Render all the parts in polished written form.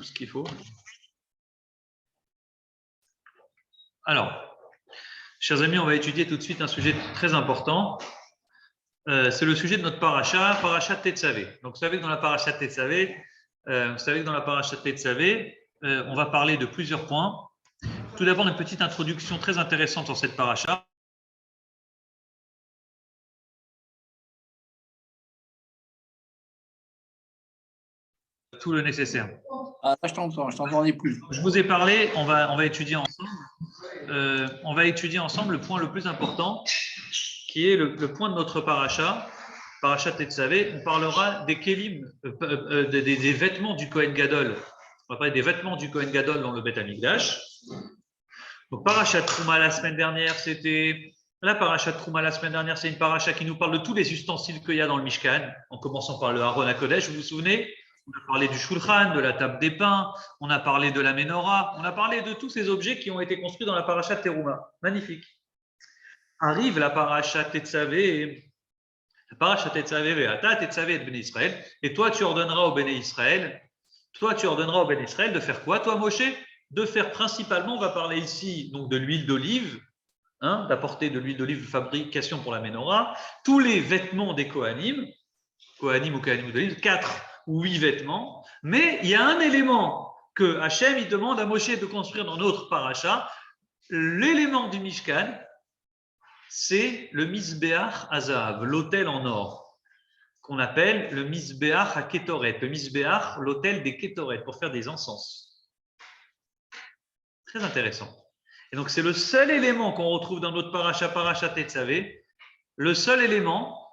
ce qu'il faut. Alors, chers amis, on va étudier tout de suite un sujet très important. C'est le sujet de notre paracha, paracha Tetzavé. Donc, vous savez que dans la paracha Tetzavé, on va parler de plusieurs points. Tout d'abord, une petite introduction très intéressante sur cette paracha. Tout le nécessaire. Ah, je t'entendais plus. Je vous ai parlé, on va étudier ensemble. On va étudier ensemble le point le plus important, qui est le point de notre paracha, paracha Tetzavé. On parlera des kelim, des vêtements du Kohen Gadol. On va parler des vêtements du Kohen Gadol dans le Beth Amikdash. Donc, paracha Trouma la semaine dernière, c'était la paracha Trouma la semaine dernière, c'est une paracha qui nous parle de tous les ustensiles qu'il y a dans le Mishkan, en commençant par le Haron HaKodesh, vous vous souvenez? On a parlé du Shulchan, de la table des pains, on a parlé de la Menorah, on a parlé de tous ces objets qui ont été construits dans la paracha Teruma. Magnifique. Arrive la paracha Tetzavé, Tetzavé de Béné Israël, et toi tu ordonneras au Béné Israël, de faire quoi, toi Moshe? De faire principalement, on va parler ici donc de l'huile d'olive, d'apporter de l'huile d'olive de fabrication pour la Menorah, tous les vêtements des Kohanim ou Kohanim d'olive, 4 ou 8 vêtements, mais il y a un élément que Hachem il demande à Moshe de construire dans notre paracha. L'élément du Mishkan, c'est le Misbeach Hazav, l'autel en or, qu'on appelle le Misbeach à Ketoret, le Misbeach, l'autel des Ketoret, pour faire des encens. Très intéressant. Et donc, c'est le seul élément qu'on retrouve dans notre paracha Tetzavé, le seul élément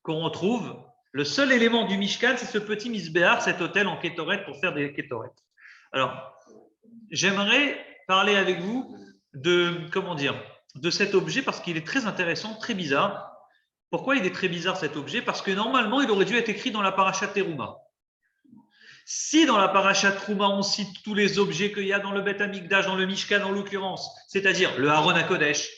qu'on retrouve. Le seul élément du Mishkan, c'est ce petit misbéar, cet autel en kétoret pour faire des kétoret. Alors, j'aimerais parler avec vous de cet objet parce qu'il est très intéressant, très bizarre. Pourquoi il est très bizarre cet objet? Parce que normalement, il aurait dû être écrit dans la paracha Teruma. Si dans la paracha Teruma, on cite tous les objets qu'il y a dans le Beth Amikdash, dans le Mishkan en l'occurrence, c'est-à-dire le Haron HaKodesh,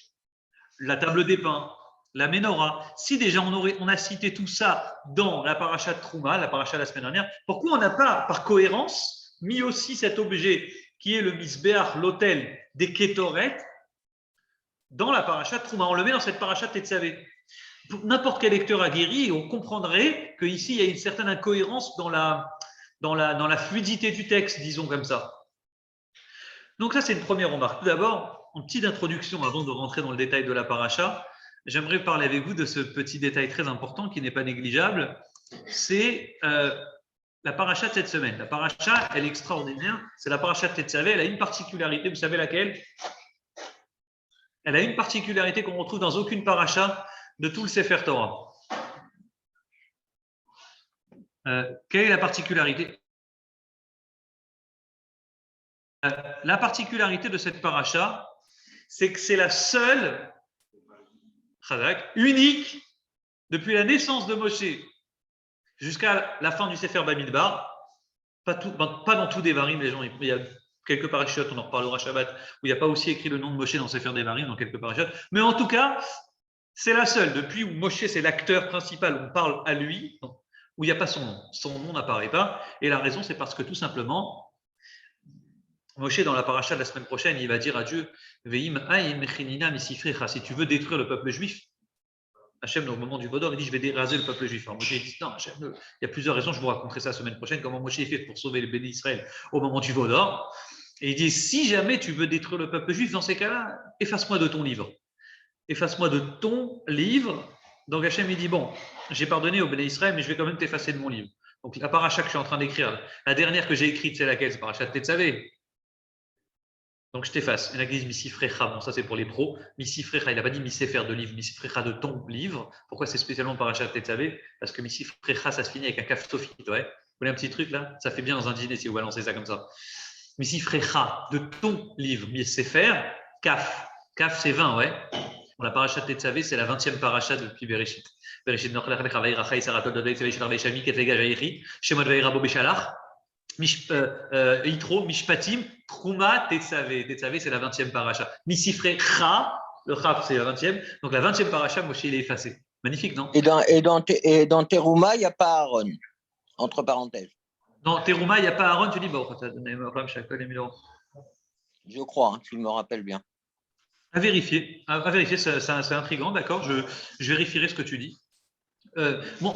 la table des pains, la Menorah, si déjà on a cité tout ça dans la paracha de Trouma, la paracha de la semaine dernière, pourquoi on n'a pas, par cohérence, mis aussi cet objet qui est le Misbeach, l'autel des Kétoret, dans la paracha de Trouma? On le met dans cette paracha de Tetzavé. Pour n'importe quel lecteur aguerri, on comprendrait qu'ici, il y a une certaine incohérence dans la fluidité du texte, disons comme ça. Donc ça, c'est une première remarque. Tout d'abord, en petite introduction, avant de rentrer dans le détail de la paracha, j'aimerais parler avec vous de ce petit détail très important qui n'est pas négligeable. C'est la paracha de cette semaine. La paracha, elle est extraordinaire. C'est la paracha de Tetzavé. Elle a une particularité. Vous savez laquelle? Elle a une particularité qu'on retrouve dans aucune paracha de tout le Sefer Torah. Quelle est la particularité? La particularité de cette paracha, c'est que c'est la seule unique depuis la naissance de Moshe jusqu'à la fin du Sefer Bamidbar, pas dans tout Devarim, les gens, il y a quelques parachutes, on en reparlera Shabbat, où il n'y a pas aussi écrit le nom de Moshe dans le Sefer Devarim, dans quelques parachutes, mais en tout cas, c'est la seule, depuis où Moshe c'est l'acteur principal, on parle à lui, où il n'y a pas son nom n'apparaît pas, et la raison c'est parce que tout simplement, Moshe, dans la paracha de la semaine prochaine, il va dire à Dieu, si tu veux détruire le peuple juif, Hachem, au moment du Vaudor, il dit, je vais déraser le peuple juif. Alors Moshe dit, non, Hachem, il y a plusieurs raisons, je vous raconterai ça la semaine prochaine, comment Moshe est fait pour sauver le béni Israël au moment du Vaudor. Et il dit, si jamais tu veux détruire le peuple juif, dans ces cas-là, efface-moi de ton livre. Efface-moi de ton livre. Donc Hachem, il dit, bon, j'ai pardonné au béni Israël, mais je vais quand même t'effacer de mon livre. Donc la paracha que je suis en train d'écrire, la dernière que j'ai écrite, c'est laquelle? C'est paracha de Tetzavé. Donc je t'efface. Il y en a qui disent Missifrecha, bon ça c'est pour les pros. Missifrecha, il n'a pas dit Missefer de livre, Missifrecha de ton livre. Pourquoi c'est spécialement parachat Tetzavé? Parce que Missifrecha ça se finit avec un kaf sophite, ouais. Vous voulez un petit truc là? Ça fait bien dans un dîner si vous balancez ça comme ça. Missifrecha de ton livre, Missefer, kaf. Kaf c'est 20, ouais. Bon, la parachat Tetzavé c'est la 20e parachat depuis Bereshit. Bereshit Nochlech Lechavei Rachai Saratot Dodei Tzevei Shlarvei Shami Ketlega Jairi Shemot Vei Rabo Beshalach. Yitro, Mishpatim, Trouma, Tetzavé. Tetzavé, c'est la 20e paracha. Misifre, Cha, le Chaf, c'est la 20e. Donc la 20e paracha, Moshe, il est effacé. Magnifique, non? Et dans Teruma, il n'y a pas Aaron, entre parenthèses. Non, Terouma, il n'y a pas Aaron, tu dis, bon, tu as donné chaque les 1000 euros. Je crois, hein, tu me rappelles bien. À vérifier, c'est intriguant, d'accord, je vérifierai ce que tu dis. Bon,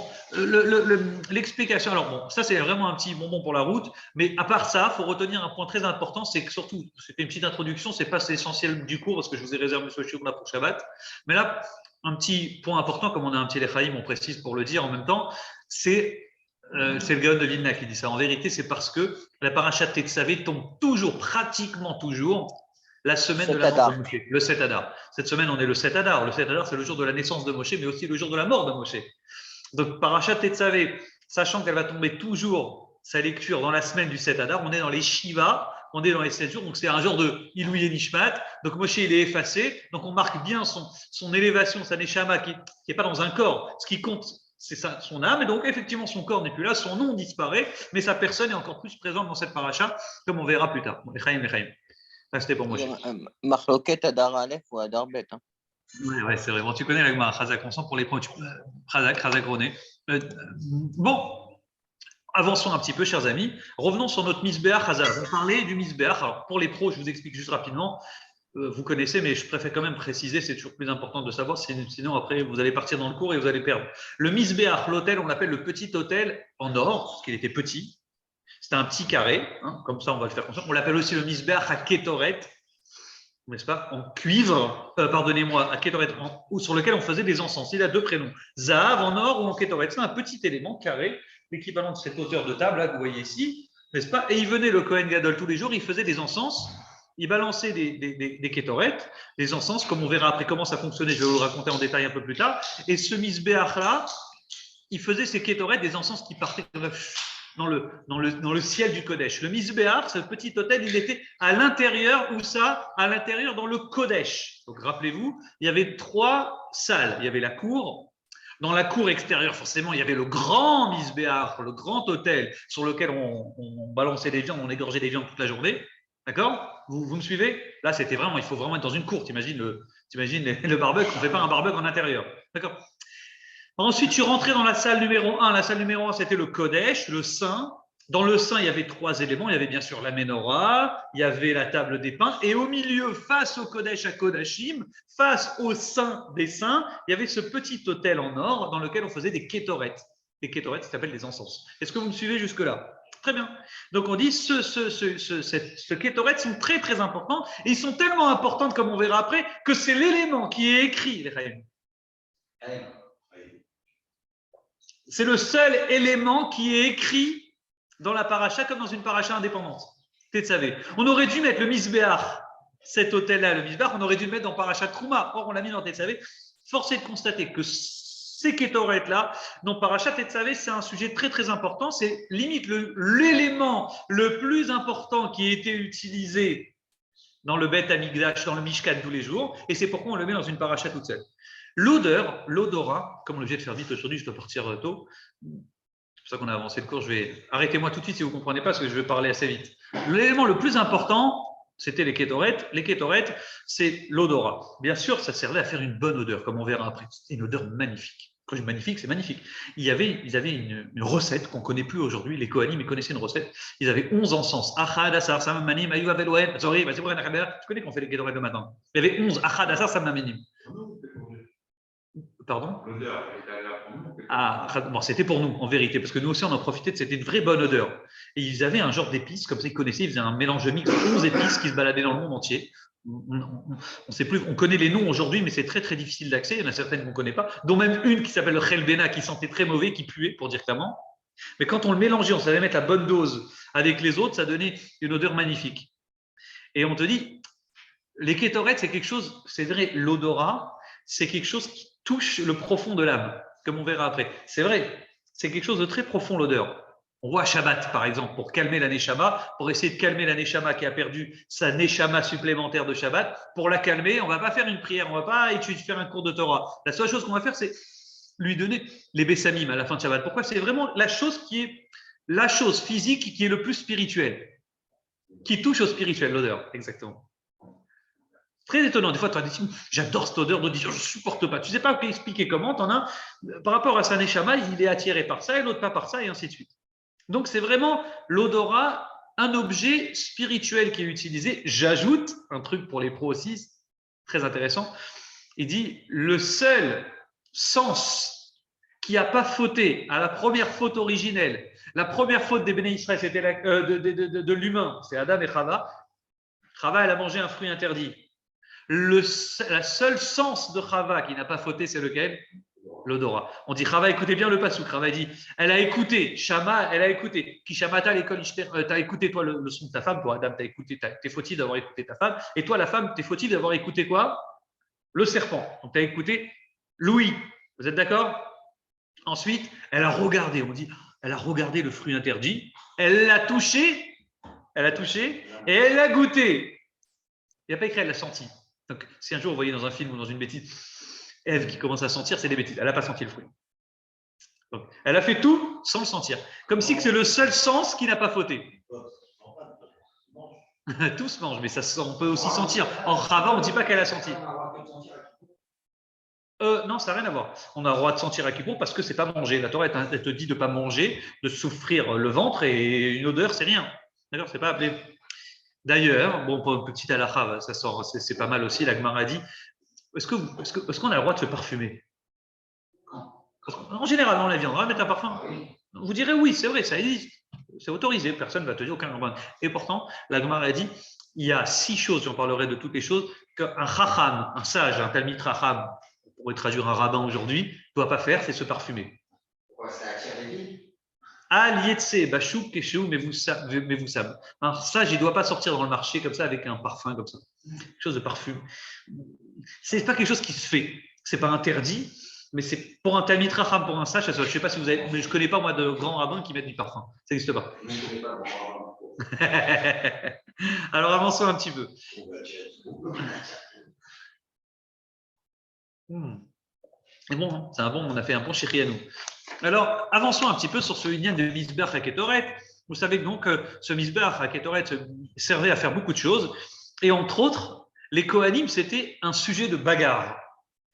l'explication, alors bon, ça c'est vraiment un petit bonbon pour la route, mais à part ça, il faut retenir un point très important, c'est que surtout, c'était une petite introduction, c'est pas l'essentiel du cours parce que je vous ai réservé ce shiur là pour Shabbat, mais là, un petit point important, comme on a un petit Lechaïm, on précise pour le dire en même temps, c'est le Gaon de Vilna qui dit ça. En vérité, c'est parce que la parashat Tetzavé tombe toujours, pratiquement toujours, la semaine de la mort de Moshe, le 7 Adar. Cette semaine, on est le 7 Adar. Le 7 Adar, c'est le jour de la naissance de Moshe, mais aussi le jour de la mort de Moshe. Donc, parashat Tetzavé, sachant qu'elle va tomber toujours sa lecture dans la semaine du 7 Adar, on est dans les Shiva, on est dans les 7 jours, donc c'est un genre de Ilouï et Nishmat. Donc, Moshe, il est effacé. Donc, on marque bien son élévation, sa Neshama, qui n'est pas dans un corps. Ce qui compte, c'est son âme, et donc effectivement son corps n'est plus là, son nom disparaît, mais sa personne est encore plus présente dans cette paracha, comme on verra plus tard. Lechaïm. C'était pour moi. Marloquet Adar Aleph ou Adar Bet. Hein. Ouais, c'est vrai. Bon, tu connais la Gemara, Chazak, on sent pour les points, Chazak René. Bon, avançons un petit peu, chers amis. Revenons sur notre Misbéach Hazar. On parlait du Misbéach. Alors, pour les pros, je vous explique juste rapidement. Vous connaissez, mais je préfère quand même préciser, c'est toujours plus important de savoir, sinon après vous allez partir dans le cours et vous allez perdre. Le Misbéach, l'hôtel, on l'appelle le petit hôtel en or, parce qu'il était petit. C'était un petit carré, hein, comme ça on va le faire comme ça. On l'appelle aussi le Misbéach à Kétoret, n'est-ce pas, en cuivre, pardonnez-moi, à Kétoret, sur lequel on faisait des encens. Il a deux prénoms, Zahav en or ou en Kétoret. C'est un petit élément carré, l'équivalent de cette hauteur de table là, que vous voyez ici, n'est-ce pas? Et il venait, le Kohen Gadol, tous les jours, il faisait des encens. Il balançait des kétorettes, des encens, comme on verra après comment ça fonctionnait, je vais vous le raconter en détail un peu plus tard. Et ce misbéach-là, il faisait ces kétorettes, des encens qui partaient dans le ciel du Kodesh. Le misbéach, ce petit hôtel, il était à l'intérieur, où ça? À l'intérieur dans le Kodesh. Donc rappelez-vous, il y avait 3 salles. Il y avait la cour. Dans la cour extérieure, forcément, il y avait le grand misbéach, le grand hôtel sur lequel on balançait des viandes, on égorgeait des viandes toute la journée. D'accord? Vous me suivez? Là, c'était vraiment, il faut vraiment être dans une cour. T'imagines le barbecue, on ne fait pas un barbecue en intérieur. D'accord? Ensuite, tu rentrais dans la salle numéro 1. La salle numéro 1, c'était le Kodesh, le Saint. Dans le Saint, il y avait 3 éléments. Il y avait bien sûr la Ménorah, il y avait la table des pains. Et au milieu, face au Kodesh à Kodashim, face au Saint des Saints, il y avait ce petit hôtel en or dans lequel on faisait des kétorettes. Les kétorettes, ça s'appelle des encens. Est-ce que vous me suivez jusque-là? Très bien. Donc on dit ce kétoret sont très très importants et ils sont tellement importants, comme on verra après, que c'est l'élément qui est écrit. C'est le seul élément qui est écrit dans la paracha comme dans une paracha indépendante. Tetzavé. On aurait dû mettre le misbéach, cet hôtel-là, le misbéach, on aurait dû le mettre dans paracha Trouma. Or on l'a mis dans Tetzavé. Force est de constater que ces kétorettes-là, dans Parashat Tetzavé, c'est un sujet très très important. C'est limite l'élément le plus important qui a été utilisé dans le Beth Amikdash, dans le Mishkan tous les jours, et c'est pourquoi on le met dans une paracha toute seule. L'odorat, comme on est obligé de faire vite aujourd'hui, je dois partir tôt. C'est pour ça qu'on a avancé le cours. Arrêtez-moi tout de suite si vous ne comprenez pas, parce que je vais parler assez vite. L'élément le plus important, c'était les kétorettes. Les kétorettes, c'est l'odorat. Bien sûr, ça servait à faire une bonne odeur, comme on verra après. C'était une odeur magnifique. Quand je dis magnifique, c'est magnifique. Ils avaient une recette qu'on ne connaît plus aujourd'hui. Les Kohanim, ils connaissaient une recette. Ils avaient 11 encens. Achad, Asar, Samamanim, Ayuv, Abeloen. Sorry, c'est pour tu connais qu'on fait les kétorettes le matin. Il y avait 11. Achad, Asar, Samamanim. Pardon? Ah, bon, c'était pour nous, en vérité, parce que nous aussi, on en profitait, c'était une vraie bonne odeur. Et ils avaient un genre d'épices, comme ça, ils connaissaient, ils faisaient un mélange mix de 11 épices qui se baladaient dans le monde entier. On sait plus, on connaît les noms aujourd'hui, mais c'est très très difficile d'accès. Il y en a certaines qu'on ne connaît pas, dont même une qui s'appelle le Chelbena, qui sentait très mauvais, qui puait, pour dire clairement. Mais quand on le mélangeait, on savait mettre la bonne dose avec les autres, ça donnait une odeur magnifique. Et on te dit, les kétorettes, c'est quelque chose, c'est vrai, l'odorat, c'est quelque chose qui touche le profond de l'âme, comme on verra après. C'est vrai, c'est quelque chose de très profond, l'odeur. On voit Shabbat, par exemple, pour calmer la Neshama, pour essayer de calmer la Neshama qui a perdu sa Neshama supplémentaire de Shabbat. Pour la calmer, on ne va pas faire une prière, on ne va pas faire un cours de Torah. La seule chose qu'on va faire, c'est lui donner les Bessamim à la fin de Shabbat. Pourquoi? C'est vraiment la chose physique qui est le plus spirituelle, qui touche au spirituel, l'odeur, exactement. Très étonnant. Des fois, tu as dit, j'adore cette odeur de Dieu, je ne supporte pas. Tu ne sais pas expliquer comment. Par rapport à sa Neshama, il est attiré par ça et l'autre pas par ça, et ainsi de suite. Donc, c'est vraiment l'odorat, un objet spirituel qui est utilisé. J'ajoute un truc pour les pros aussi, très intéressant. Il dit le seul sens qui n'a pas fauté à la première faute originelle, la première faute des Béné Israël, c'était de l'humain, c'est Adam et Chava. Chava, elle a mangé un fruit interdit. La seule sens de Chava qui n'a pas fauté, c'est lequel? L'odorat. On dit Chava, écoutez bien le passouk. Chava dit, elle a écouté, Shama, elle a écouté. Kishamata l'école, t'as écouté toi le son de ta femme, toi Adam, t'as écouté, t'es fautif d'avoir écouté ta femme, et toi la femme, t'es fautif d'avoir écouté quoi? Le serpent. Donc t'as écouté Louis. Vous êtes d'accord? Ensuite, elle a regardé, on dit, elle a regardé le fruit interdit, elle l'a touché, et elle l'a goûté. Il n'y a pas écrit, elle l'a senti. Donc, si un jour vous voyez dans un film ou dans une bêtise, Ève qui commence à sentir, c'est des bêtises. Elle n'a pas senti le fruit. Donc, elle a fait tout sans le sentir. Comme si c'est le seul sens qui n'a pas fauté. Tous mangent, mais ça, on peut aussi sentir. En Chava, on ne dit pas qu'elle a senti. Non, ça n'a rien à voir. On a le droit de sentir à Kippour parce que c'est pas manger. La Torah, elle te dit de ne pas manger, de souffrir le ventre et une odeur, c'est rien. D'accord, c'est pas appelé. D'ailleurs, bon, pour une petite halakha, ça sort, c'est pas mal aussi. La Gemara dit est-ce qu'on a le droit de se parfumer? En général, dans la vie, on va mettre un parfum. Vous direz oui, c'est vrai, ça existe. C'est autorisé, personne ne va te dire aucun problème. Et pourtant, la Gemara dit il y a 6 choses, j'en parlerai de toutes les choses, qu'un chacham, un sage, un talmid chacham, on pourrait traduire un rabbin aujourd'hui, ne doit pas faire, c'est se parfumer. Pourquoi ça attire les billes? Alietse, Bachouk, Keshéou, mais vous savez. Un sage, il ne doit pas sortir dans le marché comme ça avec un parfum comme ça. Quelque chose de parfum. Ce n'est pas quelque chose qui se fait. Ce n'est pas interdit, mais c'est pour un talmid chacham, pour un sage, je ne sais pas si vous avez, mais je ne connais pas moi de grands rabbins qui mettent du parfum. Ça n'existe pas. Je ne connais pas. Alors avançons un petit peu. C'est bon, hein, c'est un bon, on a fait un bon chéri à nous. Alors, avançons un petit peu sur ce lien de Misbech à Ketoret. Vous savez donc que ce Misbech à Ketoret servait à faire beaucoup de choses. Et entre autres, les Kohanim, c'était un sujet de bagarre.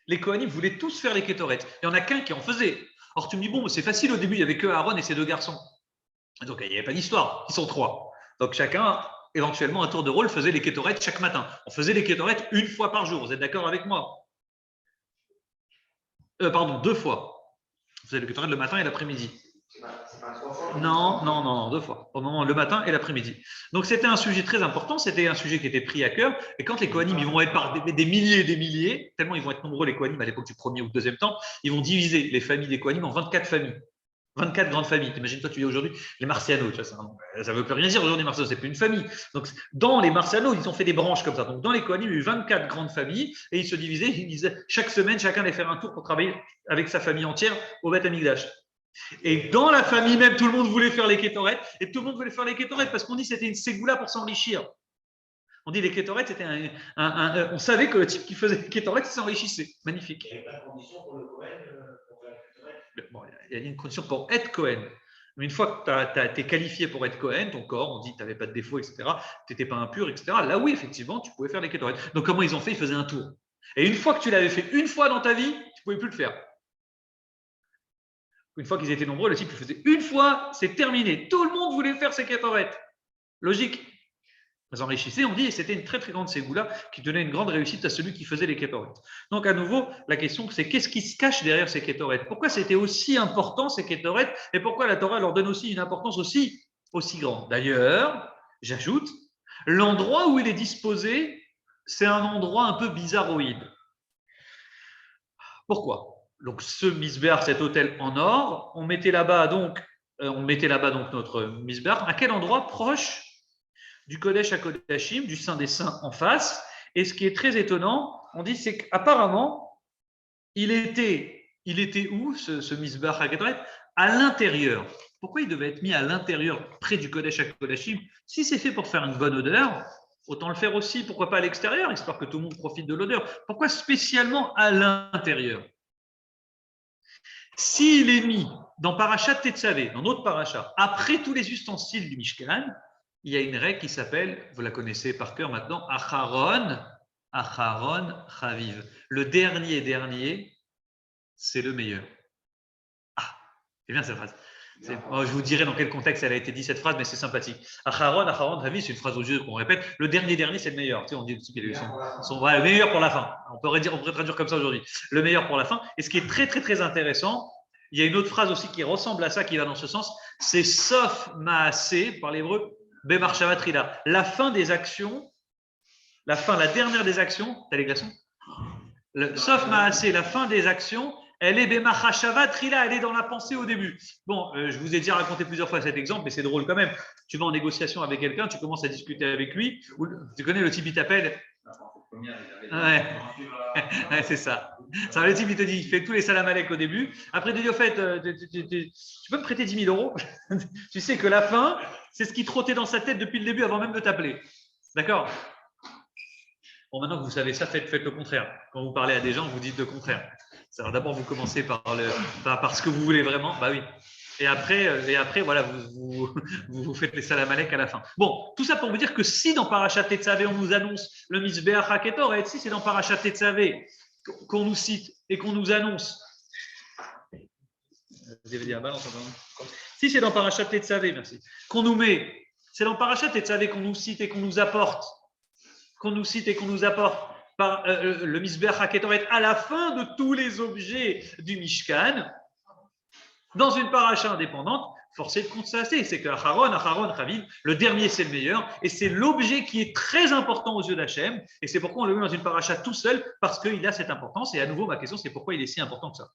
Les Kohanim voulaient tous faire les Ketoret. Il n'y en a qu'un qui en faisait. Or, tu me dis, bon, c'est facile au début, il n'y avait que Aaron et ses 2 garçons. Donc, il n'y avait pas d'histoire. Ils sont 3. Donc, chacun, éventuellement, à tour de rôle, faisait les Ketoret chaque matin. On faisait les Ketoret 1 fois par jour. Vous êtes d'accord avec moi? Pardon, 2 fois. Vous avez le Ketoret le matin et l'après-midi. C'est pas 3 fois? Non, 2 fois. Au moment le matin et l'après-midi. Donc c'était un sujet très important, c'était un sujet qui était pris à cœur. Et quand les Kohanim, ils vont être par des milliers et des milliers, tellement ils vont être nombreux les Kohanim à l'époque du premier ou deuxième temps, ils vont diviser les familles des Kohanim en 24 familles. 24 grandes familles. Imagine-toi, tu dis aujourd'hui les Marcianos. Ça ne veut plus rien dire aujourd'hui, Marcianos, c'est plus une famille. Donc, dans les Marcianos, ils ont fait des branches comme ça. Donc, dans les Kohanim, il y a eu 24 grandes familles et ils se divisaient. Ils disaient chaque semaine, chacun allait faire un tour pour travailler avec sa famille entière au Beth Amikdash. Et dans la famille même, tout le monde voulait faire les Kétoret et tout le monde voulait faire les Kétoret parce qu'on dit que c'était une ségoula pour s'enrichir. On dit les Kétoret, c'était on savait que le type qui faisait les Kétoret s'enrichissait. Magnifique. Il n'y avait pas de condition pour le Cohen pour faire le Kétoret. Bon, il y a une condition pour être Cohen. Mais une fois que tu es qualifié pour être Cohen, ton corps, on dit que tu n'avais pas de défaut, etc., tu n'étais pas impur, etc., là oui, effectivement, tu pouvais faire les Kétoret. Donc comment ils ont fait? Ils faisaient un tour. Et une fois que tu l'avais fait une fois dans ta vie, tu ne pouvais plus le faire. Une fois qu'ils étaient nombreux, le type le faisait une fois, c'est terminé. Tout le monde voulait faire ses Kétoret. Logique. Ils enrichissaient, on dit, et c'était une très très grande ségoula qui donnait une grande réussite à celui qui faisait les Kétoret. Donc à nouveau, la question c'est qu'est-ce qui se cache derrière ces Kétoret? Pourquoi c'était aussi important ces Kétoret et pourquoi la Torah leur donne aussi une importance aussi grande? D'ailleurs, j'ajoute, l'endroit où il est disposé, c'est un endroit un peu bizarroïde. Pourquoi? Donc ce misbéar, cet hôtel en or, on mettait là-bas donc notre misbéar. À quel endroit? Proche du Kodesh à Kodashim, du Saint des Saints en face. Et ce qui est très étonnant, on dit, c'est qu'apparemment, il était où ce misbéar à Kodashim? À l'intérieur. Pourquoi il devait être mis à l'intérieur, près du Kodesh à Kodashim? Si c'est fait pour faire une bonne odeur, autant le faire aussi, pourquoi pas à l'extérieur, histoire que tout le monde profite de l'odeur. Pourquoi spécialement à l'intérieur? S'il est mis dans Parashat Tetzavé, dans notre Parashat, après tous les ustensiles du Mishkan, il y a une règle qui s'appelle, vous la connaissez par cœur maintenant, Acharon Chaviv. Le dernier, c'est le meilleur. Ah, c'est bien cette phrase. Je vous dirai dans quel contexte elle a été dit cette phrase, mais c'est sympathique. Acharon, Ravi, c'est une phrase religieuse qu'on répète. Le dernier, c'est le meilleur. Tu sais, on dit qu'il est le meilleur pour la fin. On pourrait traduire comme ça aujourd'hui. Le meilleur pour la fin. Et ce qui est très, très, très intéressant, il y a une autre phrase aussi qui ressemble à ça, qui va dans ce sens. C'est Sof Maasé, par l'hébreu, Bemar Shavatrila. La fin des actions, la dernière des actions. T'as les glaçons? Sof Maasé, la fin des actions. Elle est Bemachashava Trila, elle est dans la pensée au début. Bon, je vous ai déjà raconté plusieurs fois cet exemple, mais c'est drôle quand même. Tu vas en négociation avec quelqu'un, tu commences à discuter avec lui. Tu connais le type, il t'appelle. Ouais, c'est ça. Le type, il te dit, il fait tous les salam alek au début. Après, il te dit, au fait, tu peux me prêter 10 000 euros? Tu sais que la fin, c'est ce qui trottait dans sa tête depuis le début avant même de t'appeler. D'accord? Bon, maintenant que vous savez ça, faites le contraire. Quand vous parlez à des gens, vous dites le contraire. Alors d'abord, vous commencez par ce que vous voulez vraiment. Bah oui. Et après voilà, vous faites les salam alek à la fin. Bon, tout ça pour vous dire que si dans Parashat Tetzavé, on nous annonce le Mizbeach HaKetoret, si c'est dans Parashat Tetzavé qu'on nous cite et qu'on nous annonce. Si c'est dans Parashat Tetzavé, merci. Qu'on nous met, c'est dans Parashat Tetzavé qu'on nous cite et qu'on nous apporte. Par le Mizbeach HaKetoret à la fin de tous les objets du Mishkan, dans une paracha indépendante, force est de constater, c'est que Acharon, Raviv, le dernier c'est le meilleur, et c'est l'objet qui est très important aux yeux d'Hachem, et c'est pourquoi on le met dans une paracha tout seul, parce qu'il a cette importance, et à nouveau ma question c'est pourquoi il est si important que ça.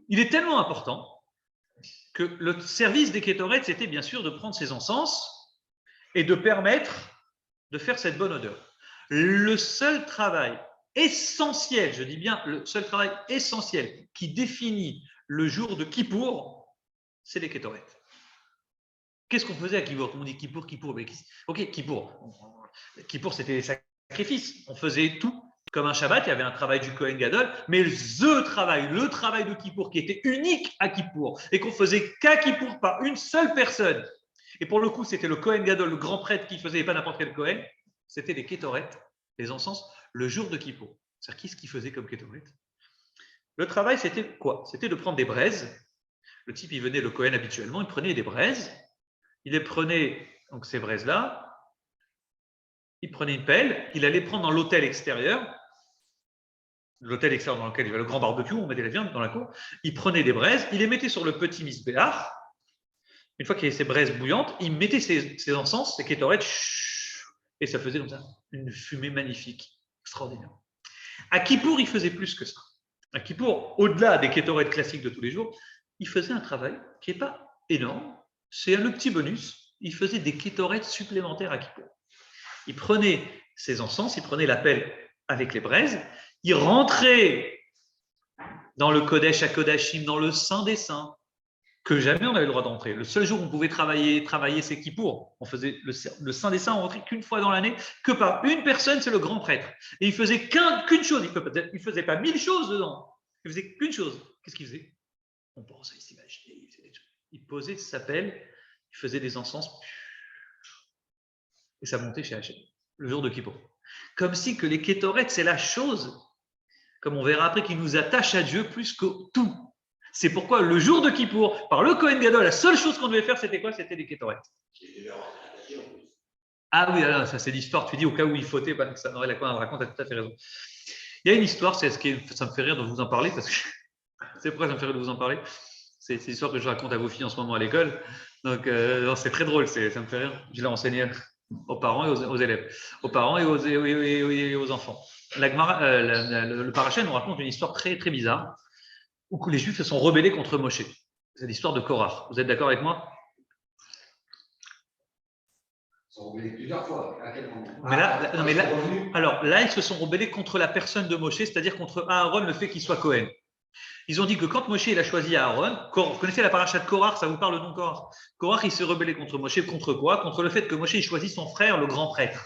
Il est tellement important que le service des Ketoret, c'était bien sûr de prendre ces encens et de permettre de faire cette bonne odeur. Le seul travail essentiel, je dis bien le seul travail essentiel qui définit le jour de Kippour, c'est les Ketoret. Qu'est-ce qu'on faisait à Kippour? Tout le monde dit Kippour, mais ok, Kippour, c'était les sacrifices. On faisait tout. Comme un Shabbat, il y avait un travail du Kohen Gadol, mais le travail de Kippour qui était unique à Kippour et qu'on faisait qu'à Kippour par une seule personne. Et pour le coup, c'était le Kohen Gadol, le grand prêtre qui faisait, et pas n'importe quel Kohen, c'était les Ketoret, les encens, le jour de Kippour. C'est-à-dire, qu'est-ce qu'il faisait comme Ketoret? Le travail, c'était quoi? C'était de prendre des braises. Le type, il venait, le Kohen habituellement, il prenait des braises. Il les prenait, donc ces braises-là, il prenait une pelle, il allait prendre dans l'hôtel extérieur dans lequel il y avait le grand barbecue, on mettait la viande dans la cour. Il prenait des braises, il les mettait sur le petit misbéach. Une fois qu'il y avait ces braises bouillantes, il mettait ses encens, ses kétoret, et ça faisait comme ça une fumée magnifique, extraordinaire. À Kippour, il faisait plus que ça. À Kippour, au-delà des kétoret classiques de tous les jours, il faisait un travail qui n'est pas énorme, c'est le petit bonus, il faisait des kétoret supplémentaires à Kippour. Il prenait ses encens, il prenait la pelle avec les braises, il rentrait dans le Kodesh HaKodashim, dans le Saint des Saints, que jamais on avait le droit d'entrer. Le seul jour où on pouvait travailler c'est Kippour. On faisait le Saint des Saints, on rentrait qu'une fois dans l'année, que par une personne, c'est le grand prêtre. Et il faisait qu'une chose, il ne faisait pas 1000 choses dedans, il faisait qu'une chose. Qu'est-ce qu'il faisait? On pense à s'imaginer, il posait sa pelle, il faisait des encens, et ça montait chez Hachem, le jour de Kippour. Comme si que les kétoret, c'est la chose, comme on verra après, qui nous attache à Dieu plus que tout. C'est pourquoi le jour de Kippour, par le Kohen Gadol, la seule chose qu'on devait faire, c'était quoi? C'était les kétoret. Ah oui, alors, ça c'est l'histoire, tu dis au cas où il fautait, pas que ça n'aurait la quoi, on raconte, a tout à fait raison. Il y a une histoire, ça me fait rire de vous en parler, parce que c'est pourquoi ça me fait rire de vous en parler. C'est l'histoire que je raconte à vos filles en ce moment à l'école. Donc, c'est très drôle, ça me fait rire. Je l'ai enseigné aux parents et aux élèves, aux parents et aux enfants. Le Paracha nous raconte une histoire très, très bizarre où les Juifs se sont rebellés contre Moshe. C'est l'histoire de Korach. Vous êtes d'accord avec moi? Ils sont rebellés plusieurs fois. À quel moment? Alors là, ils se sont rebellés contre la personne de Moshe, c'est-à-dire contre Aaron, le fait qu'il soit Cohen. Ils ont dit que quand Moshe il a choisi Aaron, vous connaissez la paracha de Korach, ça vous parle le nom Korach? Korach, il s'est rebellé contre Moshe, contre quoi? Contre le fait que Moshe il choisit son frère, le grand prêtre.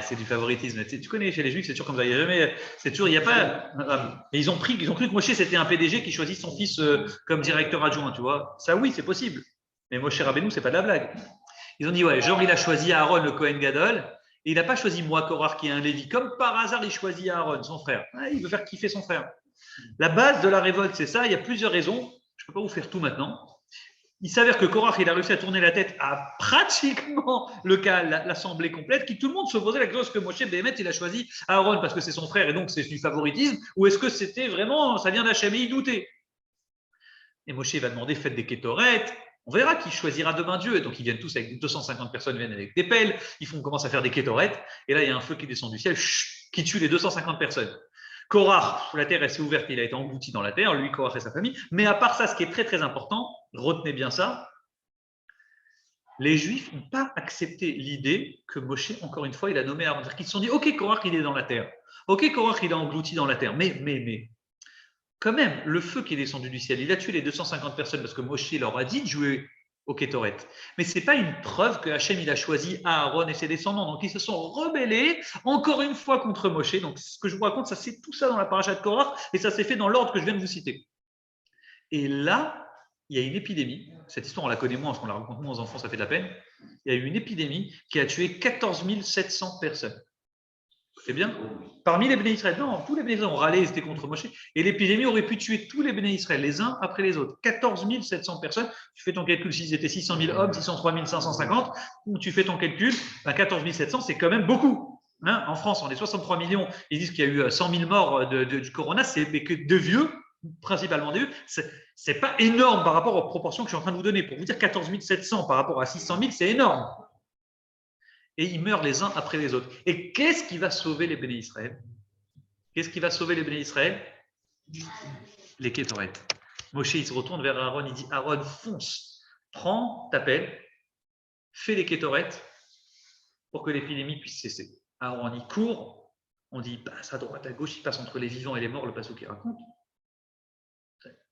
C'est du favoritisme. Tu connais, chez les Juifs, c'est toujours comme ça. Il y a jamais, c'est toujours, il n'y a pas. Et ils ont cru que Moshe c'était un PDG qui choisit son fils comme directeur adjoint, tu vois. Ça, oui, c'est possible. Mais Moshe Rabbeinu, c'est pas de la blague. Ils ont dit, ouais, genre, il a choisi Aaron, le Kohen Gadol, et il n'a pas choisi moi, Korach, qui est un Lévi. Comme par hasard, il choisit Aaron, son frère. Il veut faire kiffer son frère. La base de la révolte, c'est ça. Il y a plusieurs raisons. Je ne peux pas vous faire tout maintenant. Il s'avère que Korach, il a réussi à tourner la tête à pratiquement l'assemblée complète, qui tout le monde se posait la question, est-ce que Moshe Béhémet, il a choisi Aaron parce que c'est son frère et donc c'est du favoritisme, ou est-ce que c'était vraiment, ça vient d'Hachem, et il doutait. Et Moshe va demander, faites des kétorettes, on verra qui choisira demain Dieu. Et donc ils viennent tous avec 250 personnes, viennent avec des pelles, commencent à faire des kétorettes, et là il y a un feu qui descend du ciel, qui tue les 250 personnes. Korach, la terre s'est ouverte, il a été englouti dans la terre, lui, Korach et sa famille. Mais à part ça, ce qui est très très important, retenez bien ça, les Juifs n'ont pas accepté l'idée que Moshe, encore une fois, il a nommé Aaron. C'est-à-dire qu'ils se sont dit, ok, Korach, il est dans la terre. Ok, Korach, il est englouti dans la terre. Mais, quand même, le feu qui est descendu du ciel, il a tué les 250 personnes parce que Moshe leur a dit de jouer au Kétoret. Mais ce n'est pas une preuve que Hachem il a choisi Aaron et ses descendants. Donc, ils se sont rebellés encore une fois contre Moshe. Donc, ce que je vous raconte, ça c'est tout ça dans la paracha de Korach et ça s'est fait dans l'ordre que je viens de vous citer. Et là, il y a une épidémie. Cette histoire, on la connaît moins parce qu'on la raconte moins aux enfants, ça fait de la peine. Il y a eu une épidémie qui a tué 14 700 personnes. C'est bien. Parmi les Béné Israël, non, tous les Béné Israël ont râlé, ils étaient contre Moshe. Et l'épidémie aurait pu tuer tous les Béné Israël, les uns après les autres. 14 700 personnes. Tu fais ton calcul, s'ils étaient 600 000 hommes, 603 550, tu fais ton calcul, 14 700, c'est quand même beaucoup. Hein, en France, on est 63 millions. Ils disent qu'il y a eu 100 000 morts du corona, c'est que de vieux, principalement des vieux. C'est pas énorme par rapport aux proportions que je suis en train de vous donner. Pour vous dire 14 700 par rapport à 600 000, c'est énorme. Et ils meurent les uns après les autres. Et qu'est-ce qui va sauver les Béné Israël? Qu'est-ce qui va sauver les Béné Israël? Les Kétoret. Moshe, il se retourne vers Aaron, il dit, Aaron, fonce, prends ta pelle, fais les Kétoret pour que l'épidémie puisse cesser. Aaron, il court, on dit, il passe à droite, à gauche, il passe entre les vivants et les morts, le passage qui raconte.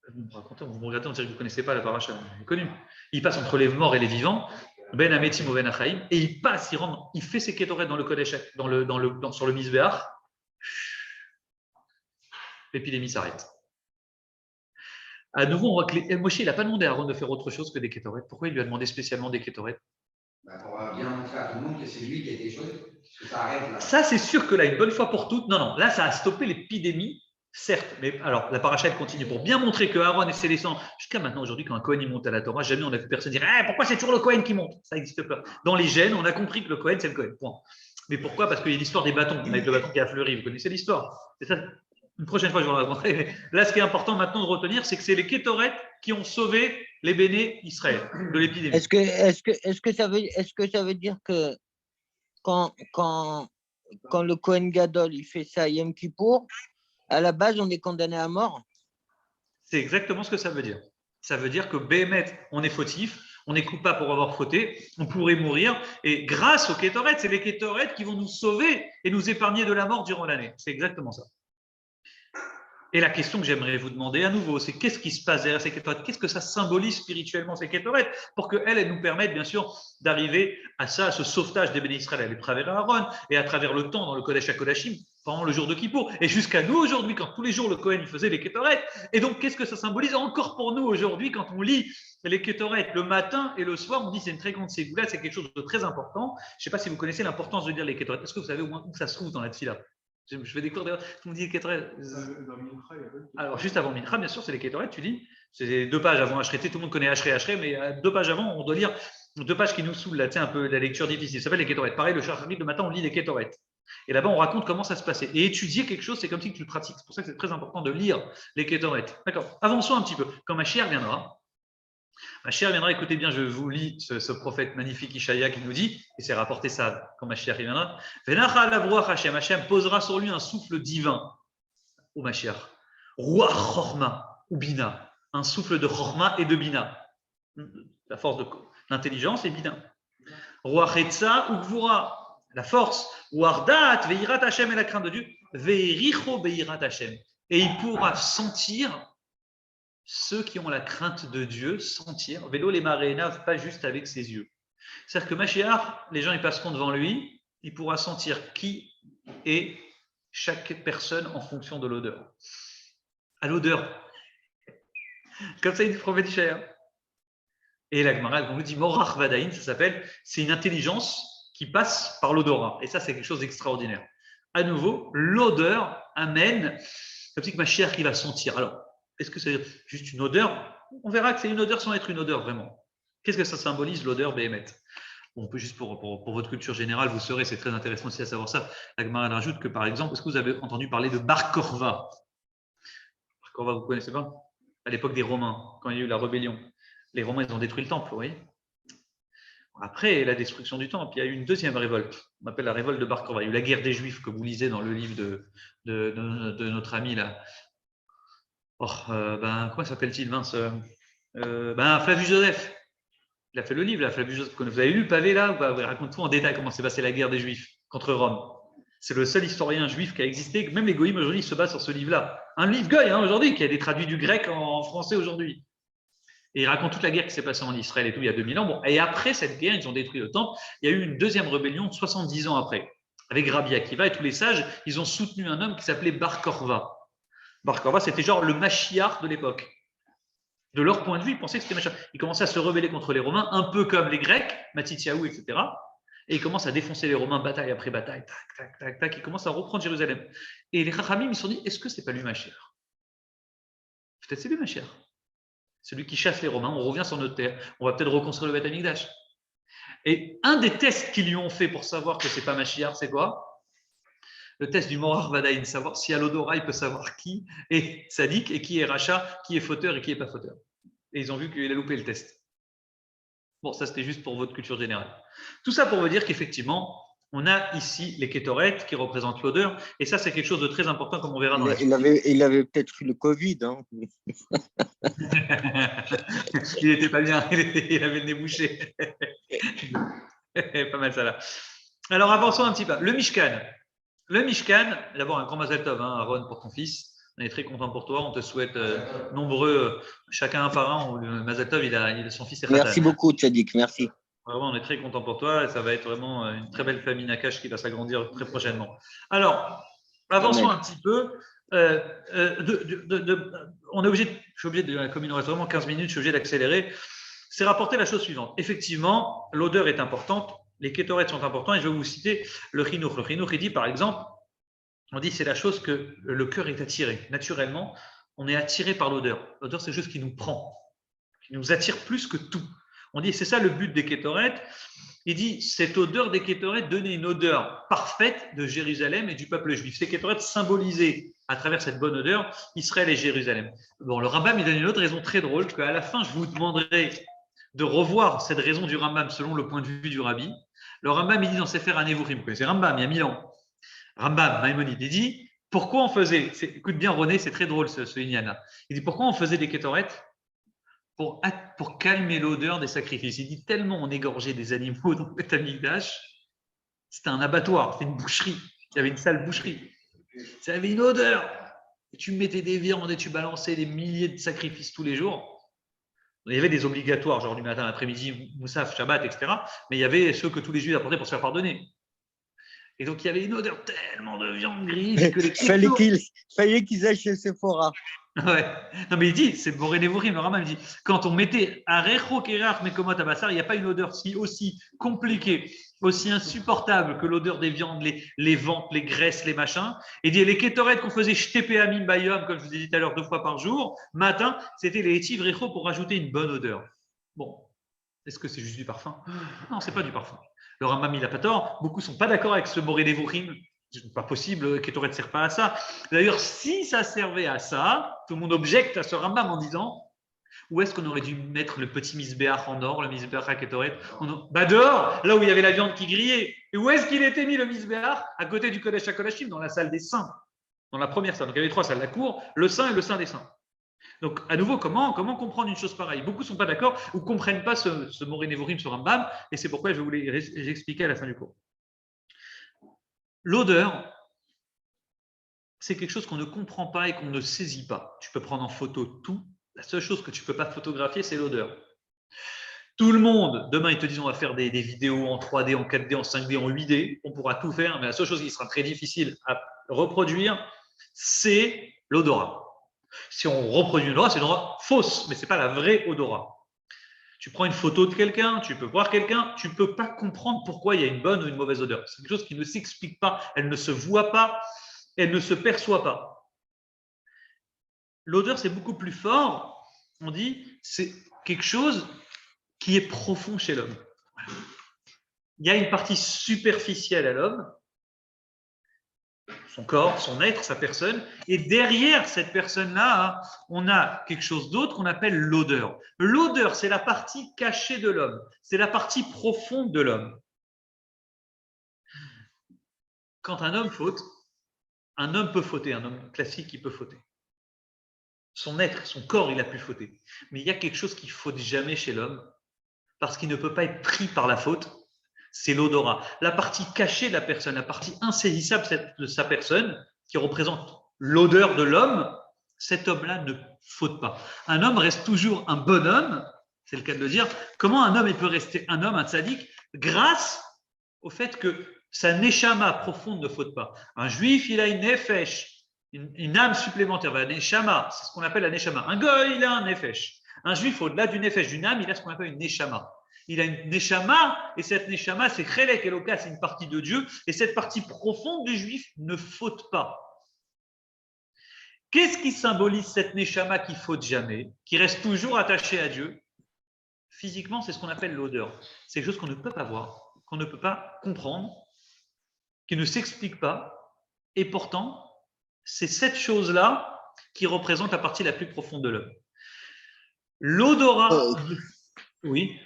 Vous me regardez, on dirait que vous ne connaissez pas la paracha, vous l'avez connu. Il passe entre les morts et les vivants, Ben Ametim ou Ben Achaim, et il passe, il rentre, il fait ses kétorettes dans le Kodesh, sur le Misbéach. L'épidémie s'arrête. À nouveau, on voit que Moshe, il n'a pas demandé à Aaron de faire autre chose que des kétorettes. Pourquoi il lui a demandé spécialement des kétorettes? Pour bien montrer à tout le monde que c'est lui qui a été choisi. Que ça arrête là. Ça, c'est sûr que là, une bonne fois pour toutes, non, là, ça a stoppé l'épidémie. Certes, mais alors la paracha elle continue pour bien montrer que Aaron et ses descendants, jusqu'à maintenant aujourd'hui, quand un Cohen il monte à la Torah, jamais on a vu personne dire pourquoi c'est toujours le Cohen qui monte? Ça n'existe pas. Dans les gènes, on a compris que le Cohen c'est le Cohen. Point. Mais pourquoi? Parce qu'il y a l'histoire des bâtons, avec le bâton qui a fleuri. Vous connaissez l'histoire? C'est ça. Une prochaine fois, je vais vous raconter. Là, ce qui est important maintenant de retenir, c'est que c'est les Kétoret qui ont sauvé les Béné Israël de l'épidémie. Est-ce que ça veut dire que quand le Kohen Gadol il fait ça Yom Kippour, à la base, on est condamné à mort? C'est exactement ce que ça veut dire. Ça veut dire que Béhémet, on est fautif, on est coupable pour avoir fauté, on pourrait mourir, et grâce aux Kétoret, c'est les Kétoret qui vont nous sauver et nous épargner de la mort durant l'année. C'est exactement ça. Et la question que j'aimerais vous demander à nouveau, c'est qu'est-ce qui se passe derrière ces Kétoret? Qu'est-ce que ça symbolise spirituellement, ces Kétoret, pour qu'elles nous permettent, bien sûr, d'arriver à ça, à ce sauvetage des Béné Israël à travers Aaron et à travers le temps dans le Kodesh HaKodashim, pendant le jour de Kippour, et jusqu'à nous aujourd'hui, quand tous les jours le Kohen il faisait les Kétoret. Et donc, qu'est-ce que ça symbolise encore pour nous aujourd'hui, quand on lit les Kétoret le matin et le soir, on dit c'est une très grande ségoula, c'est quelque chose de très important. Je ne sais pas si vous connaissez l'importance de lire les Kétoret. Est-ce que vous savez au moins où ça se trouve dans la Tfila? Je vais découvrir, tout le monde dit les Kétoret. Alors, juste avant Mincha, bien sûr, c'est les Kétoret, tu dis, c'est 2 pages avant Ashreté, tout le monde connaît Ashreté, mais 2 pages avant, on doit lire 2 pages qui nous saoulent, là, un peu la lecture difficile. Ça s'appelle les Kétoret. Pareil, le Shacharit, le matin, on lit les Kétoret. Et là-bas, on raconte comment ça se passait. Et étudier quelque chose, c'est comme si tu le pratiques. C'est pour ça que c'est très important de lire les Kétoret. D'accord. Avançons un petit peu. Quand Mashiach viendra, écoutez bien, je vous lis ce prophète magnifique Ishaïa qui nous dit, et c'est rapporté ça quand Mashiach viendra, Hashem posera sur lui un souffle divin au Mashiach. Ruach Chorma ou Bina, un souffle de Chorma et de Bina. La force de l'intelligence et Bina. Ruach Etza ou Gvura. La force, ou Ardat, Veirat Hashem et la crainte de Dieu, Veiricho Beirat Hashem. Et il pourra sentir ceux qui ont la crainte de Dieu, sentir, Vélo les marénaves, pas juste avec ses yeux. C'est-à-dire que Mashiach, les gens ils passeront devant lui, il pourra sentir qui est chaque personne en fonction de l'odeur. À l'odeur. Comme ça, il dit le prophète Ishaïa. Et la Gemara, on nous dit Morach Vadaïn, ça s'appelle, c'est une intelligence qui passe par l'odorat. Et ça, c'est quelque chose d'extraordinaire. À nouveau, l'odeur amène comme si que Mashiach qui va sentir. Alors, est-ce que c'est juste une odeur? On verra que c'est une odeur sans être une odeur vraiment. Qu'est-ce que ça symbolise, l'odeur Béhémet? On peut juste pour votre culture générale, vous saurez, c'est très intéressant aussi à savoir ça. La Gemara rajoute que par exemple, est-ce que vous avez entendu parler de Bar Korva? Bar Korva, vous ne connaissez pas? À l'époque des Romains, quand il y a eu la rébellion. Les Romains, ils ont détruit le temple, vous voyez? Après la destruction du temple, il y a eu une deuxième révolte. On appelle la révolte de Bar Korva. Il y a eu la guerre des Juifs que vous lisez dans le livre de notre ami là. Comment s'appelle-t-il, mince Flavius Joseph. Il a fait le livre, là, Flavius Joseph. Vous avez lu le pavé là? Raconte-tout en détail comment s'est passée la guerre des Juifs contre Rome. C'est le seul historien juif qui a existé. Même les goïms aujourd'hui se basent sur ce livre-là. Un livre goï aujourd'hui qui a été traduit du grec en français aujourd'hui. Et il raconte toute la guerre qui s'est passée en Israël et tout il y a 2000 ans. Bon, et après cette guerre, ils ont détruit le temple. Il y a eu une deuxième rébellion 70 ans après, avec Rabbi Akiva et tous les sages. Ils ont soutenu un homme qui s'appelait Bar Korva. Bar Korva, c'était genre le Mashiach de l'époque. De leur point de vue, ils pensaient que c'était Mashiach. Ils commençaient à se rebeller contre les Romains, un peu comme les Grecs, Matityahu, etc. Et ils commencent à défoncer les Romains bataille après bataille. Tac, tac, tac, tac. Ils commencent à reprendre Jérusalem. Et les Chachamim, ils se sont dit, est-ce que c'est pas lui Mashiach? Peut-être c'est lui Mashiach. Celui qui chasse les Romains, on revient sur notre terre, on va peut-être reconstruire le Beth Amikdash. Et un des tests qu'ils lui ont fait pour savoir que ce n'est pas Mashiach, c'est quoi? Le test du Morar Vadaïn, savoir si à l'odorat, il peut savoir qui est sadique et qui est rachat, qui est fauteur et qui n'est pas fauteur. Et ils ont vu qu'il a loupé le test. Bon, ça c'était juste pour votre culture générale. Tout ça pour vous dire qu'effectivement, on a ici les kétorètes qui représentent l'odeur, et ça c'est quelque chose de très important comme on verra dans la suite. Il avait peut-être eu le Covid. Hein. Il n'était pas bien, il avait le nez bouché. Pas mal ça là. Alors avançons un petit peu. Le Mishkan. Le Mishkan, d'abord un grand Mazel Tov, hein, Aaron, pour ton fils. On est très content pour toi. On te souhaite nombreux, chacun un par un. Mazel Tov, son fils est Khatan. Merci beaucoup, Tzadik, merci. Vraiment, on est très content pour toi et ça va être vraiment une très belle famille Nakash qui va s'agrandir très prochainement. Alors, avançons un petit peu. On est obligé, je suis obligé comme il nous reste vraiment 15 minutes, je suis obligé d'accélérer. C'est rapporter la chose suivante. Effectivement, l'odeur est importante, les kétorètes sont importants et je vais vous citer le chinour. Le chinour, il dit par exemple, on dit c'est la chose que le cœur est attiré. Naturellement, on est attiré par l'odeur. L'odeur, c'est quelque chose qui nous prend, qui nous attire plus que tout. On dit, c'est ça le but des kétorètes. Il dit, cette odeur des kétorètes donnait une odeur parfaite de Jérusalem et du peuple juif. Ces kétorètes symbolisaient, à travers cette bonne odeur, Israël et Jérusalem. Bon, le Rambam, il donne une autre raison très drôle, qu'à la fin, je vous demanderai de revoir cette raison du Rambam selon le point de vue du Rabbi. Le Rambam, il dit dans Sefer HaNevuchim, vous connaissez Rambam, il y a 1000 ans. Rambam, Maïmonide, il dit, pourquoi on faisait, écoute bien René, c'est très drôle ce Inyana. Il dit, pourquoi on faisait des kétorètes? Pour calmer l'odeur des sacrifices. Il dit tellement on égorgeait des animaux dans le Beth Amikdash, c'était un abattoir, c'était une boucherie. Il y avait une sale boucherie. Ça avait une odeur. Et tu mettais des viandes et tu balançais des milliers de sacrifices tous les jours. Il y avait des obligatoires, genre du matin à l'après-midi, Moussaf, Shabbat, etc. Mais il y avait ceux que tous les Juifs apportaient pour se faire pardonner. Et donc il y avait une odeur tellement de viande grise que les fallait qu'ils aillent chez Sephora. Ouais. Non, mais il dit, c'est Boré Nevurim, le Rambam, il dit, quand on mettait Arecho Kerach Mekomot Abassar, il n'y a pas une odeur aussi compliquée, aussi insupportable que l'odeur des viandes, les ventres, les graisses, les machins. Et il dit, les kétorètes qu'on faisait Shtepe Amim Bayom, comme je vous ai dit tout à l'heure, 2 fois par jour, matin, c'était les Etiv Recho pour rajouter une bonne odeur. Bon, est-ce que c'est juste du parfum? Non, c'est pas du parfum. Le Rambam, il n'a pas tort. Beaucoup ne sont pas d'accord avec ce Boré Nevurim. C'est pas possible, Kétoret ne sert pas à ça. D'ailleurs, si ça servait à ça, tout le monde objecte à ce Rambam en disant où est-ce qu'on aurait dû mettre le petit misbéach en or, le misbéach à Kétoret? Dehors, là où il y avait la viande qui grillait. Et où est-ce qu'il était mis le misbéach? À côté du Kodesh HaKodashim, dans la salle des saints, dans la première salle. Donc il y avait 3 salles, la cour, le saint et le saint des saints. Donc, à nouveau, comment comprendre une chose pareille? Beaucoup ne sont pas d'accord ou ne comprennent pas ce Moré Nevurim sur Rambam, et c'est pourquoi je vais vous l'expliquer à la fin du cours. L'odeur, c'est quelque chose qu'on ne comprend pas et qu'on ne saisit pas. Tu peux prendre en photo tout. La seule chose que tu ne peux pas photographier, c'est l'odeur. Tout le monde, demain, ils te disent on va faire des vidéos en 3D, en 4D, en 5D, en 8D. On pourra tout faire, mais la seule chose qui sera très difficile à reproduire, c'est l'odorat. Si on reproduit une odorat, c'est une odorat fausse, mais ce n'est pas la vraie odorat. Tu prends une photo de quelqu'un, tu peux voir quelqu'un, tu ne peux pas comprendre pourquoi il y a une bonne ou une mauvaise odeur. C'est quelque chose qui ne s'explique pas, elle ne se voit pas, elle ne se perçoit pas. L'odeur, c'est beaucoup plus fort. On dit, c'est quelque chose qui est profond chez l'homme. Il y a une partie superficielle à l'homme, son corps, son être, sa personne, et derrière cette personne-là, on a quelque chose d'autre qu'on appelle l'odeur. L'odeur, c'est la partie cachée de l'homme, c'est la partie profonde de l'homme. Quand un homme faute, un homme peut fauter, un homme classique, il peut fauter. Son être, son corps, il a pu fauter. Mais il y a quelque chose qui ne faute jamais chez l'homme, parce qu'il ne peut pas être pris par la faute, c'est l'odorat. La partie cachée de la personne, la partie insaisissable de sa personne, qui représente l'odeur de l'homme, cet homme-là ne faute pas. Un homme reste toujours un bon homme, c'est le cas de le dire. Comment un homme il peut rester un homme, un tzaddik, grâce au fait que sa neshama profonde ne faute pas. Un juif, il a une nefesh, une âme supplémentaire, la neshama, c'est ce qu'on appelle la neshama. Un goy, il a un nefesh. Un juif, au-delà du nefesh, d'une âme, il a ce qu'on appelle une neshama. Il a une neshama, et cette neshama, c'est chelek eloka, c'est une partie de Dieu, et cette partie profonde du juif ne faute pas. Qu'est-ce qui symbolise cette neshama qui faute jamais, qui reste toujours attachée à Dieu? Physiquement, c'est ce qu'on appelle l'odeur. C'est quelque chose qu'on ne peut pas voir, qu'on ne peut pas comprendre, qui ne s'explique pas, et pourtant, c'est cette chose-là qui représente la partie la plus profonde de l'homme. L'odorat, oui.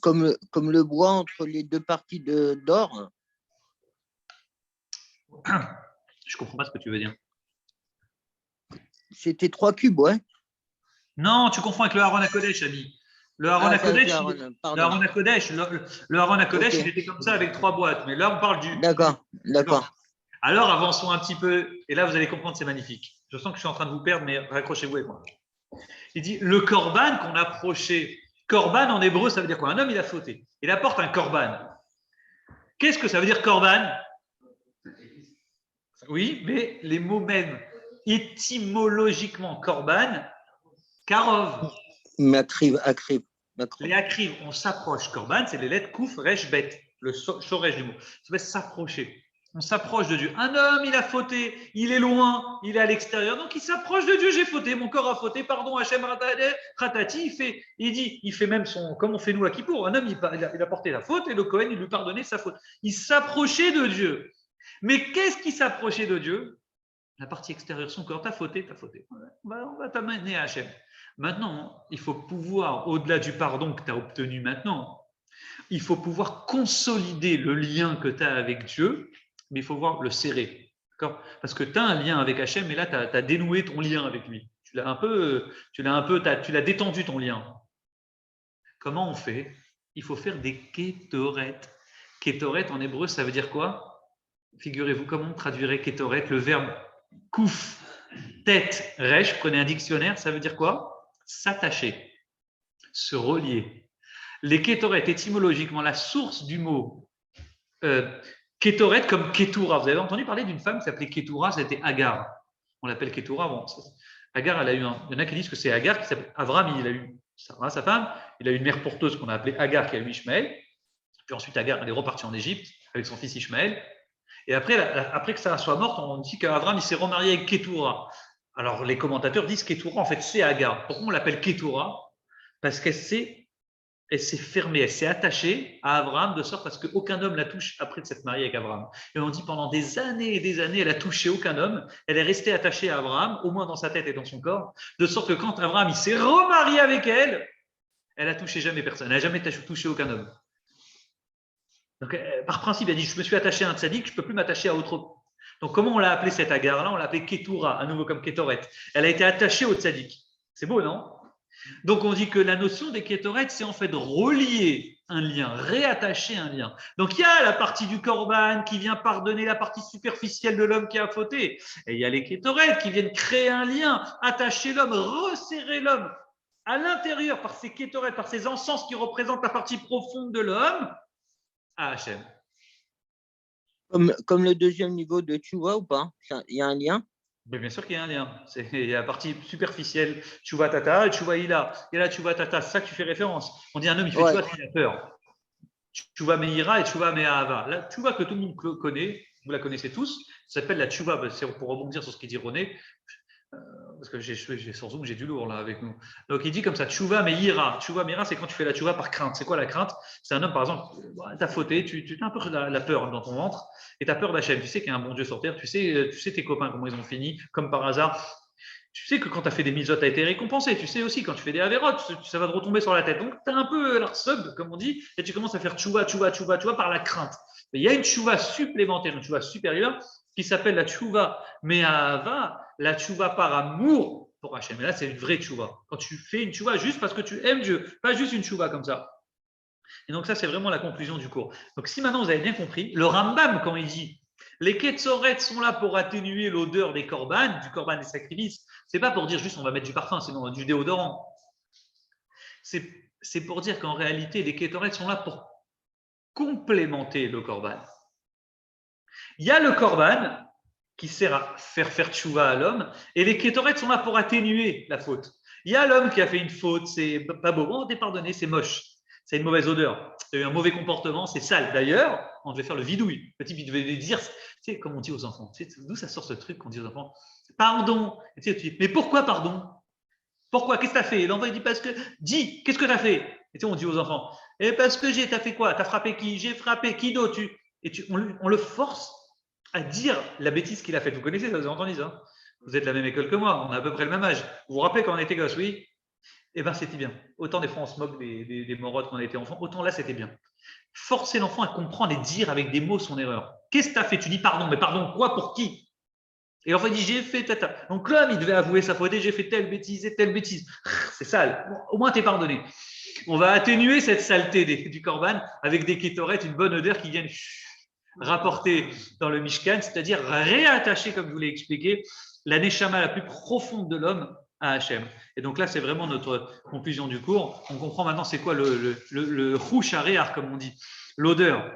Comme le bois entre les deux parties d'or. Je comprends pas ce que tu veux dire. C'était 3 cubes, ouais. Non, tu confonds avec le Aaron HaKodesh, ami. Le Aaron HaKodesh, Okay. Il était comme ça avec 3 boîtes. Mais là, on parle du. D'accord. Alors, avançons un petit peu. Et là, vous allez comprendre, c'est magnifique. Je sens que je suis en train de vous perdre, mais raccrochez-vous avec moi. Il dit le korban qu'on approchait. Korban en hébreu, ça veut dire quoi? Un homme, il a fauté. Il apporte un korban. Qu'est-ce que ça veut dire korban? Oui, mais les mots même, étymologiquement, korban, karov. Akriv. Les akriv, on s'approche. Korban, c'est les lettres kouf, resh, bet, le shoresh du mot. Ça veut s'approcher. On s'approche de Dieu. Un homme, il a fauté, il est loin, il est à l'extérieur, donc il s'approche de Dieu. J'ai fauté, mon corps a fauté, pardon, Hachem Ratati. Il fait même son, comme on fait nous à Kippour. Un homme, il a porté la faute et le Kohen, il lui pardonnait sa faute. Il s'approchait de Dieu. Mais qu'est-ce qui s'approchait de Dieu? La partie extérieure, son corps, t'as fauté. On va t'amener à Hachem. Maintenant, il faut pouvoir, au-delà du pardon que tu as obtenu maintenant, il faut pouvoir consolider le lien que tu as avec Dieu, mais il faut voir le serrer. Parce que tu as un lien avec Hachem, et là, tu as dénoué ton lien avec lui. Tu l'as détendu ton lien. Comment on fait? Il faut faire des kétoret. Kétoret, en hébreu, ça veut dire quoi? Figurez-vous, comment on traduirait kétoret? Le verbe kouf, tête, resh, prenez un dictionnaire, ça veut dire quoi? S'attacher, se relier. Les kétoret, étymologiquement, la source du mot kétoret comme Ketura. Vous avez entendu parler d'une femme qui s'appelait Ketura, c'était Agar. On l'appelle Ketura. Bon, Agar, il y en a qui disent que c'est Agar qui s'appelle Avram, il a eu Sarah, sa femme, il a eu une mère porteuse qu'on a appelée Agar qui a eu Ishmaël. Puis ensuite, Agar, elle est repartie en Égypte avec son fils Ishmaël. Et après que Sarah soit morte, on dit qu'Avram, il s'est remarié avec Ketura. Alors, les commentateurs disent Ketura, en fait, c'est Agar. Pourquoi on l'appelle Ketura? Parce qu'elle s'est fermée, elle s'est attachée à Avram de sorte à ce qu'aucun homme la touche après de s'être mariée avec Avram. Et on dit pendant des années et des années, elle a touché aucun homme. Elle est restée attachée à Avram, au moins dans sa tête et dans son corps, de sorte que quand Avram il s'est remarié avec elle, elle a touché jamais personne. Elle n'a jamais touché aucun homme. Donc, par principe, elle dit, je me suis attaché à un tzaddik, je ne peux plus m'attacher à autre. Donc, comment on l'a appelé cette Agar-là? On l'a appelée Ketura, à nouveau comme Ketoret. Elle a été attachée au tzaddik. C'est beau, non? Donc, on dit que la notion des Ketoret, c'est en fait relier un lien, réattacher un lien. Donc, il y a la partie du korban qui vient pardonner la partie superficielle de l'homme qui a fauté. Et il y a les Ketoret qui viennent créer un lien, attacher l'homme, resserrer l'homme à l'intérieur par ces Ketoret, par ces encens qui représentent la partie profonde de l'homme, à Hachem. Comme le deuxième niveau de Tchouva ou pas? Il y a un lien? Mais bien sûr qu'il y a un lien. Il y a la partie superficielle, Tchouva Tata, et Tchouva Ila. Et là, Tchouva Tata, c'est ça que tu fais référence. On dit un homme, il fait Tchouva, il a peur. Tchouva Meira et Tchouva Me'ahava. La Tchouva que tout le monde connaît, vous la connaissez tous, ça s'appelle la Tchouva, c'est pour rebondir sur ce qu'il dit René. parce que j'ai sans doute j'ai du lourd là avec nous. Donc il dit comme ça, tchouva meira. Tchouva meira, c'est quand tu fais la tchouva par crainte. C'est quoi la crainte? C'est un homme, par exemple, tu as fauté, tu as un peu la peur dans ton ventre et tu as peur d'Hachem. Tu sais qu'il y a un bon Dieu sur terre, tu sais tes copains comment ils ont fini, comme par hasard. Tu sais que quand tu as fait des misotes, tu as été récompensé. Tu sais aussi quand tu fais des avérotes, ça va te retomber sur la tête. Donc tu as un peu l'arsub, comme on dit, et tu commences à faire tchouva par la crainte. Mais il y a une tchouva supplémentaire, une tchouva supérieure qui s'appelle la tchouva me'ahava, la tchouva par amour pour Hachem. Et là, c'est une vraie tchouva. Quand tu fais une tchouva juste parce que tu aimes Dieu, pas juste une tchouva comme ça. Et donc ça, c'est vraiment la conclusion du cours. Donc si maintenant vous avez bien compris, le Rambam, quand il dit les ketzoret sont là pour atténuer l'odeur des korban, du korban des sacrifices, c'est pas pour dire juste on va mettre du parfum, sinon du déodorant. C'est pour dire qu'en réalité, les ketzoret sont là pour complémenter le korban. Il y a le korban qui sert à faire tchouva à l'homme, et les kétorets sont là pour atténuer la faute. Il y a l'homme qui a fait une faute, c'est pas beau, bon, t'es pardonné, c'est moche, c'est une mauvaise odeur, c'est un mauvais comportement, c'est sale. D'ailleurs, on devait faire le vidouille. Le type, il devait dire, tu sais, comme on dit aux enfants, tu sais, d'où ça sort ce truc qu'on dit aux enfants? Pardon. Tu sais, tu dis, mais pourquoi pardon? Pourquoi? Qu'est-ce que tu as fait? L'enfant, il dit, parce que, dis, qu'est-ce que tu as fait? Et tu sais, on dit aux enfants, et parce que t'as fait quoi? T'as frappé qui? J'ai frappé qui d'autre? On le force à dire la bêtise qu'il a faite. Vous connaissez ça, vous avez entendu ça? Vous êtes la même école que moi, on a à peu près le même âge. Vous vous rappelez quand on était gosse, oui? Eh bien, c'était bien. Autant des fois on se moque des morottes quand on était enfant, autant là, c'était bien. Forcer l'enfant à comprendre et dire avec des mots son erreur. Qu'est-ce que tu as fait? Tu dis pardon, mais pardon quoi? Pour qui? Et l'enfant dit j'ai fait tata. Donc l'homme, il devait avouer sa faute et j'ai fait telle bêtise et telle bêtise. C'est sale. Bon, au moins, tu es pardonné. On va atténuer cette saleté du korban avec des kétorettes, une bonne odeur qui viennent rapporter dans le Mishkan, c'est-à-dire réattacher, comme je vous l'ai expliqué, la neshama la plus profonde de l'homme à Hachem. Et donc là, c'est vraiment notre conclusion du cours. On comprend maintenant c'est quoi le rouch aréar, comme on dit, l'odeur.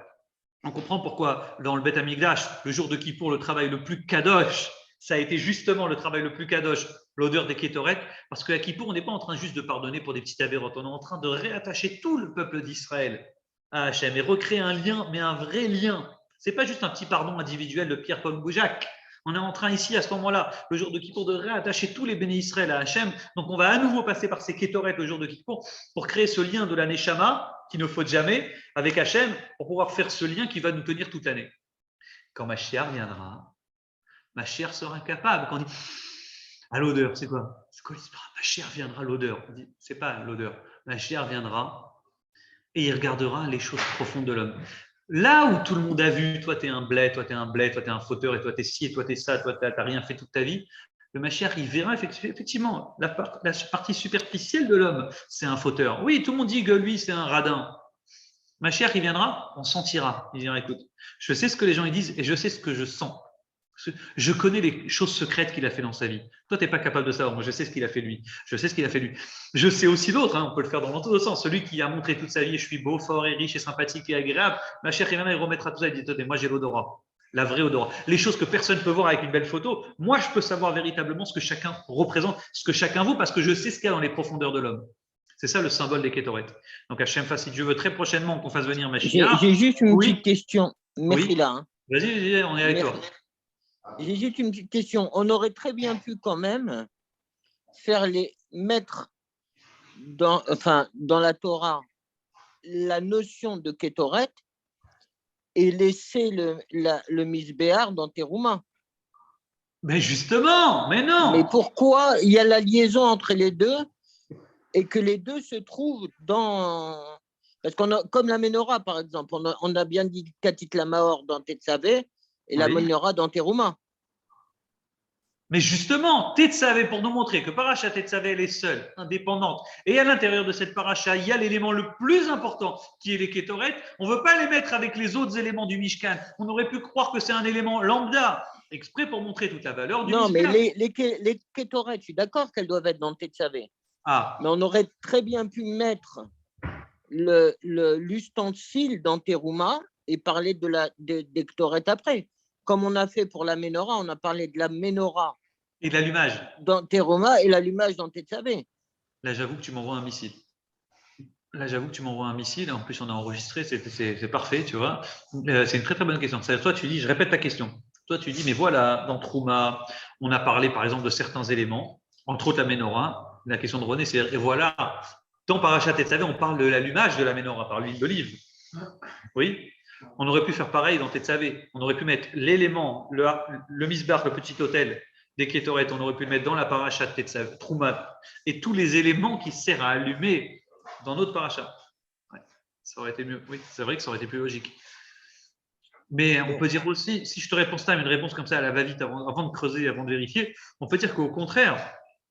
On comprend pourquoi dans le Beth Amikdash, le jour de Kippour, le travail le plus kadosh, ça a été justement le travail le plus kadosh, l'odeur des kétorettes, parce qu'à Kippour, on n'est pas en train juste de pardonner pour des petites avérotes, on est en train de réattacher tout le peuple d'Israël à Hachem et recréer un lien, mais un vrai lien. Ce n'est pas juste un petit pardon individuel de Pierre, Paul ou Jacques. On est en train ici, à ce moment-là, le jour de Kippour, de réattacher tous les bénis Israël à Hachem. Donc, on va à nouveau passer par ces kétorettes le jour de Kippour pour créer ce lien de la Neshama qui ne faute jamais avec Hachem pour pouvoir faire ce lien qui va nous tenir toute l'année. Quand Mashiach viendra, Mashiach sera capable. Quand on dit à l'odeur, c'est quoi? C'est quoi l'histoire? Mashiach viendra, l'odeur. On dit, c'est pas l'odeur. Mashiach viendra et il regardera les choses profondes de l'homme. Là où tout le monde a vu, toi tu es un blé, toi tu es un blé, toi tu es un fauteur, et toi tu es ci, et toi tu es ça, toi tu n'as rien fait toute ta vie, le Mashiach, il verra effectivement la partie superficielle de l'homme, c'est un fauteur. Oui, tout le monde dit que lui, c'est un radin. Mashiach, il viendra, on sentira. Il dira, écoute, je sais ce que les gens ils disent et je sais ce que je sens. Je connais les choses secrètes qu'il a fait dans sa vie. Toi, tu n'es pas capable de savoir. Moi, je sais ce qu'il a fait lui. Je sais ce qu'il a fait lui. Je sais aussi l'autre. On peut le faire dans l'autre sens. Celui qui a montré toute sa vie, je suis beau, fort et riche et sympathique et agréable. Ma chère, il remettra tout ça. Il dit, moi, j'ai l'odorat. La vraie odorat. Les choses que personne ne peut voir avec une belle photo. Moi, je peux savoir véritablement ce que chacun représente, ce que chacun vaut, parce que je sais ce qu'il y a dans les profondeurs de l'homme. C'est ça le symbole des kétorettes. Donc, Hachem, si Dieu veut très prochainement qu'on fasse venir Mashiach. J'ai juste une petite question. Merci oui. là. Hein. Vas-y, on est avec toi. J'ai juste une petite question. On aurait très bien pu quand même mettre dans la Torah la notion de kétoret et laisser le misbéar dans Teruma. Mais justement, mais non. Mais pourquoi il y a la liaison entre les deux et que les deux se trouvent dans... Parce qu'on a, comme la Ménorah, par exemple, on a bien dit Katit la Maor dans Tetzavé et la Ménorah dans Teruma. Mais justement, Tetzavé, pour nous montrer que Paracha Tetzavé, elle est seule, indépendante. Et à l'intérieur de cette Paracha, il y a l'élément le plus important, qui est les Kétoret. On ne veut pas les mettre avec les autres éléments du Mishkan. On aurait pu croire que c'est un élément lambda, exprès pour montrer toute la valeur du Mishkan. Non, mais les Kétoret, je suis d'accord qu'elles doivent être dans Tetzavé. Ah. Mais on aurait très bien pu mettre l'ustensile dans Teruma et parler des Kétoret après. Comme on a fait pour la Ménorah, on a parlé de la Ménorah. Et de l'allumage. Dans Teruma et l'allumage dans Tetzavé. Là, j'avoue que tu m'envoies un missile. En plus, on a enregistré, c'est parfait, tu vois. C'est une très, très bonne question. Toi, tu dis, je répète ta question. toi, tu dis, mais voilà, dans Trouma, on a parlé par exemple de certains éléments, entre autres la Ménorah. La question de René, c'est, et voilà, dans Parachat Tetzavé, on parle de l'allumage de la Ménorah par l'huile d'olive. Oui, on aurait pu faire pareil dans Tetzavé. On aurait pu mettre l'élément, le misbar, le petit hôtel des Kétoret, on aurait pu le mettre dans la Parachat Tetzavé, Trouma, et tous les éléments qui servent à allumer dans notre Parachat. Ouais, ça aurait été mieux. Oui, c'est vrai que ça aurait été plus logique. Mais on peut dire aussi, si je te réponds ça, une réponse comme ça à la va-vite avant de creuser, avant de vérifier, on peut dire qu'au contraire,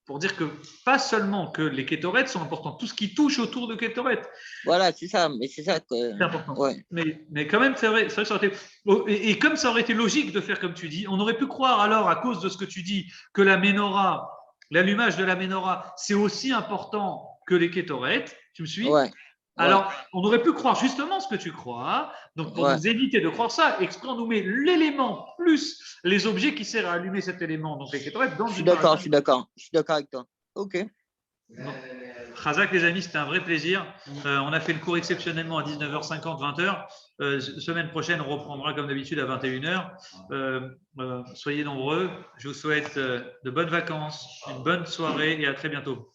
pour dire que pas seulement que les kétorets sont importants, tout ce qui touche autour de kétorets. Voilà, c'est ça, mais c'est ça que. C'est important. Ouais. Mais quand même, c'est vrai que ça aurait été. Et comme ça aurait été logique de faire comme tu dis, on aurait pu croire alors, à cause de ce que tu dis, que la Ménorah, l'allumage de la Ménorah, c'est aussi important que les kétorets. Tu me suis? Ouais. Alors, on aurait pu croire justement ce que tu crois. Donc, pour nous éviter de croire ça, exprès, on nous met l'élément plus les objets qui servent à allumer cet élément. Donc, les kétorets dans Je suis d'accord avec toi. Ok. Khazak, les amis, c'était un vrai plaisir. On a fait le cours exceptionnellement à 19h50, 20h. Semaine prochaine, on reprendra comme d'habitude à 21h. Soyez nombreux. Je vous souhaite de bonnes vacances, une bonne soirée et à très bientôt.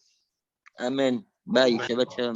Amen. Bye. Shabbat shalom.